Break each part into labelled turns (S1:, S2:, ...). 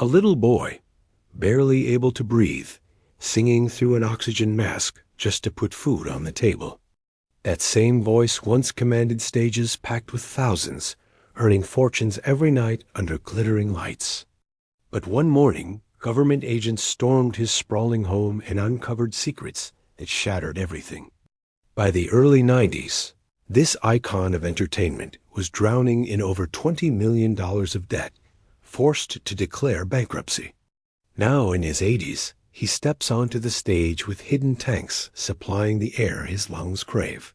S1: A little boy, barely able to breathe, singing through an oxygen mask just to put food on the table. That same voice once commanded stages packed with thousands, earning fortunes every night under glittering lights. But one morning, government agents stormed his sprawling home and uncovered secrets that shattered everything. By the early 90s, this icon of entertainment was drowning in over $20 million of debt, forced to declare bankruptcy. Now in his 80s, he steps onto the stage with hidden tanks supplying the air his lungs crave.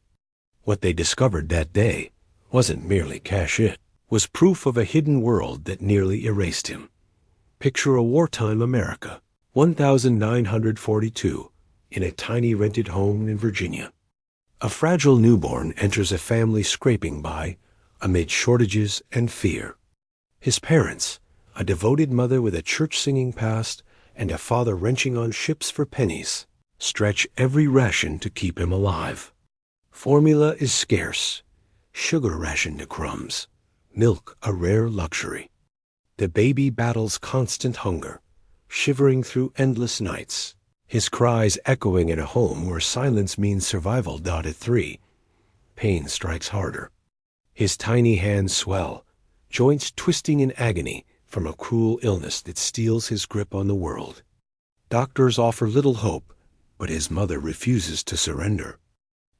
S1: What they discovered that day wasn't merely cash in, was proof of a hidden world that nearly erased him. Picture a wartime America, 1942, in a tiny rented home in Virginia. A fragile newborn enters a family scraping by amid shortages and fear. His parents, a devoted mother with a church-singing past and a father wrenching on ships for pennies, stretch every ration to keep him alive. Formula is scarce, sugar rationed to crumbs, milk a rare luxury. The baby battles constant hunger, shivering through endless nights, his cries echoing in a home where silence means survival. At 3, pain strikes harder. His tiny hands swell, joints twisting in agony from a cruel illness that steals his grip on the world. Doctors offer little hope, but his mother refuses to surrender.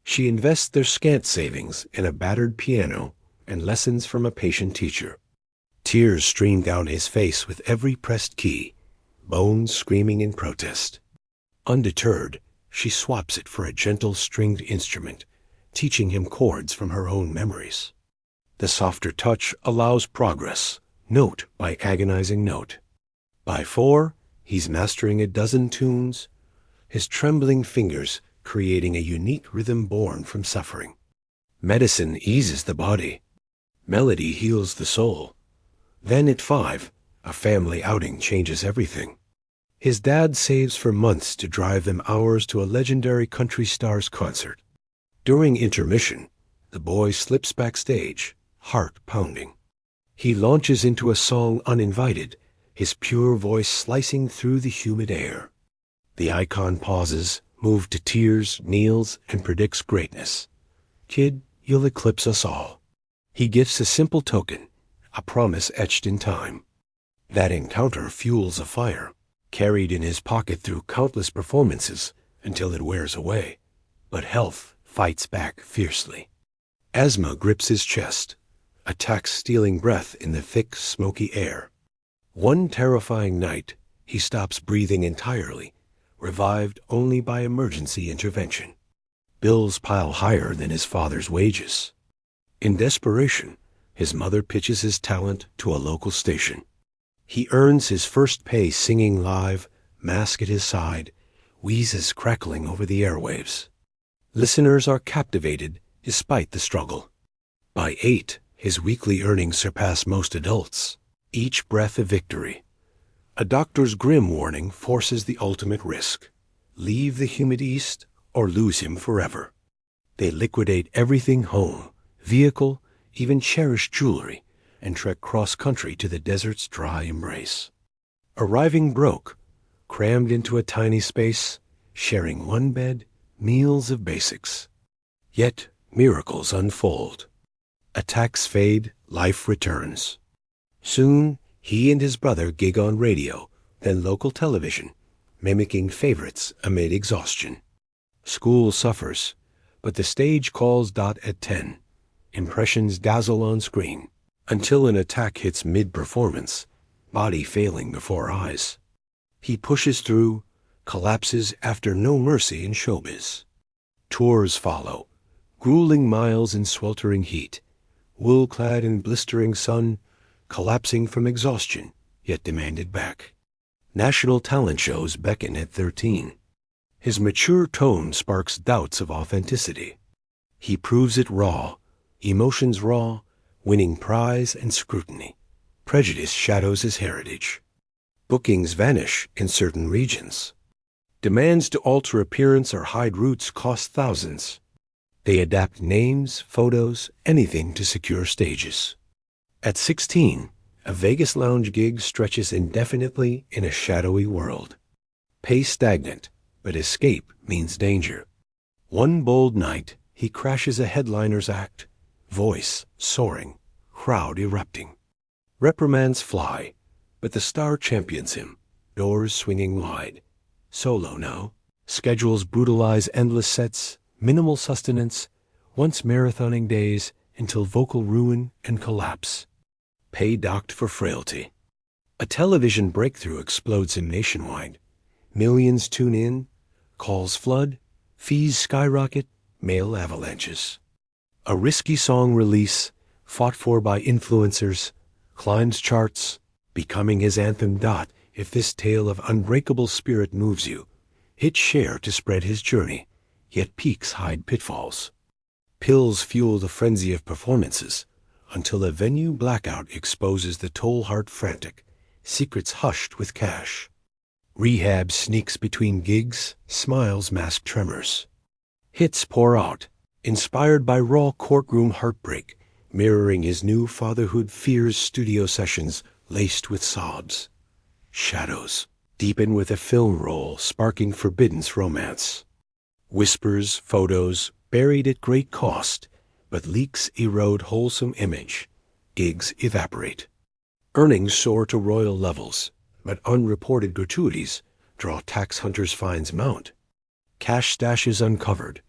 S1: She invests their scant savings in a battered piano and lessons from a patient teacher. Tears stream down his face with every pressed key, bones screaming in protest. Undeterred, she swaps it for a gentle stringed instrument, teaching him chords from her own memories. The softer touch allows progress, note by agonizing note. By 4, he's mastering a dozen tunes, his trembling fingers creating a unique rhythm born from suffering. Medicine eases the body. Melody heals the soul. Then at 5, a family outing changes everything. His dad saves for months to drive them hours to a legendary country star's concert. During intermission, the boy slips backstage, heart pounding. He launches into a song uninvited, his pure voice slicing through the humid air. The icon pauses, moved to tears, kneels, and predicts greatness. "Kid, you'll eclipse us all." He gifts a simple token, a promise etched in time. That encounter fuels a fire, carried in his pocket through countless performances until it wears away. But health fights back fiercely. Asthma grips his chest, attacks stealing breath in the thick, smoky air. One terrifying night, he stops breathing entirely, revived only by emergency intervention. Bills pile higher than his father's wages. In desperation, his mother pitches his talent to a local station. He earns his first pay singing live, mask at his side, wheezes crackling over the airwaves. Listeners are captivated despite the struggle. By 8, his weekly earnings surpass most adults, each breath a victory. A doctor's grim warning forces the ultimate risk: leave the humid East or lose him forever. They liquidate everything: home, vehicle, even cherished jewelry, and trek cross-country to the desert's dry embrace. Arriving broke, crammed into a tiny space, sharing one bed, meals of basics. Yet miracles unfold. Attacks fade, life returns. Soon, he and his brother gig on radio, then local television, mimicking favorites amid exhaustion. School suffers, but the stage calls. At 10, impressions dazzle on screen, until an attack hits mid-performance, body failing before eyes. He pushes through, collapses after no mercy in showbiz. Tours follow, grueling miles in sweltering heat, wool-clad in blistering sun, collapsing from exhaustion, yet demanded back. National talent shows beckon at 13. His mature tone sparks doubts of authenticity. He proves it raw, emotions raw, winning prize and scrutiny. Prejudice shadows his heritage. Bookings vanish in certain regions. Demands to alter appearance or hide roots cost thousands. They adapt names, photos, anything to secure stages. At 16, A Vegas lounge gig stretches indefinitely in a shadowy world. Pay stagnant, but escape means danger. One bold night, he crashes a headliner's act, voice soaring, crowd erupting. Reprimands fly, but the star champions him, doors swinging wide. Solo now. Schedules brutalize endless sets, minimal sustenance, once marathoning days until vocal ruin and collapse. Pay docked for frailty. A television breakthrough explodes him nationwide. Millions tune in, calls flood, fees skyrocket, mail avalanches. A risky song release, fought for by influencers, climbs charts, becoming his anthem. If this tale of unbreakable spirit moves you, hit share to spread his journey, yet peaks hide pitfalls. Pills fuel the frenzy of performances, until a venue blackout exposes the toll heart frantic, secrets hushed with cash. Rehab sneaks between gigs, smiles mask tremors. Hits pour out, inspired by raw courtroom heartbreak, mirroring his new fatherhood fears. Studio sessions laced with sobs. Shadows deepen with a film roll sparking forbiddance romance. Whispers, photos, buried at great cost, but leaks erode wholesome image. Gigs evaporate. Earnings soar to royal levels, but unreported gratuities draw tax hunters' fines mount. Cash stashes uncovered.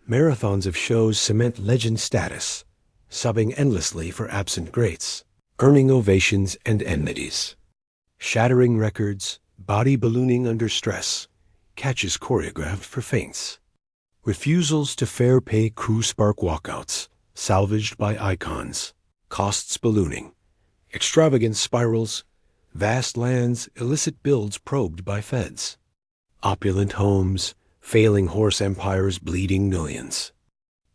S1: Marathons of shows cement legend status, subbing endlessly for absent greats, earning ovations and enmities. Shattering records, body ballooning under stress, catches choreographed for faints. Refusals to fair pay crew spark walkouts, salvaged by icons. Costs ballooning. Extravagant spirals, vast lands, illicit builds probed by feds. Opulent homes, failing horse empires bleeding millions.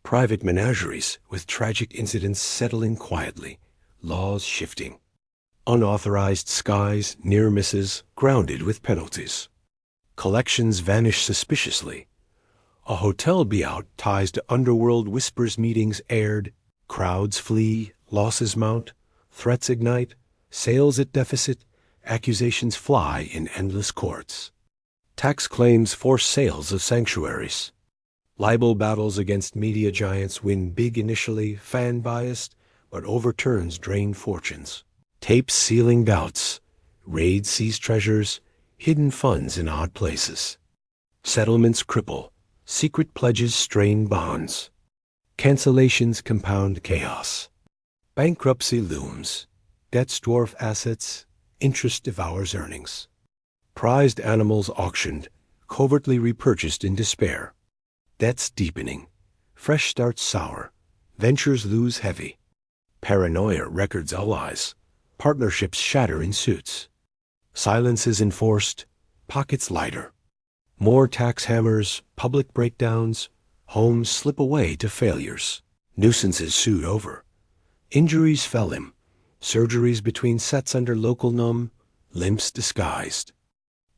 S1: Private menageries with tragic incidents settling quietly, laws shifting. Unauthorized skies, near misses, grounded with penalties. Collections vanish suspiciously. A hotel beout ties to underworld whispers meetings aired. Crowds flee, losses mount, threats ignite, sales at deficit, accusations fly in endless courts. Tax claims force sales of sanctuaries. Libel battles against media giants win big initially, fan-biased, but overturns drained fortunes. Tapes sealing doubts. Raids seize treasures, hidden funds in odd places. Settlements cripple. Secret pledges strain bonds. Cancellations compound chaos. Bankruptcy looms. Debts dwarf assets. Interest devours earnings. Prized animals auctioned, covertly repurchased in despair. Debts deepening. Fresh starts sour. Ventures lose heavy. Paranoia records allies. Partnerships shatter in suits. Silences enforced. Pockets lighter. More tax hammers, public breakdowns. Homes slip away to failures. Nuisances sued over. Injuries fell him. Surgeries between sets under local numb. Limps disguised.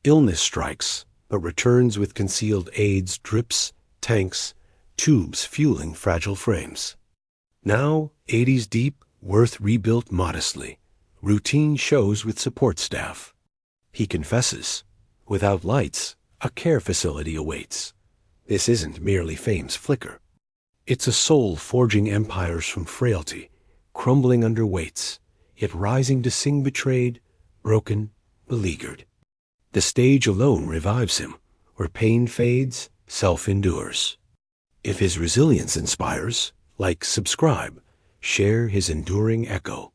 S1: Illness strikes, but returns with concealed aids, drips, tanks, tubes fueling fragile frames. Now, 80s deep, worth rebuilt modestly. Routine shows with support staff. He confesses, without lights, a care facility awaits. This isn't merely fame's flicker. It's a soul forging empires from frailty, crumbling under weights, yet rising to sing betrayed, broken, beleaguered. The stage alone revives him. Where pain fades, self endures. If his resilience inspires, like, subscribe, share his enduring echo.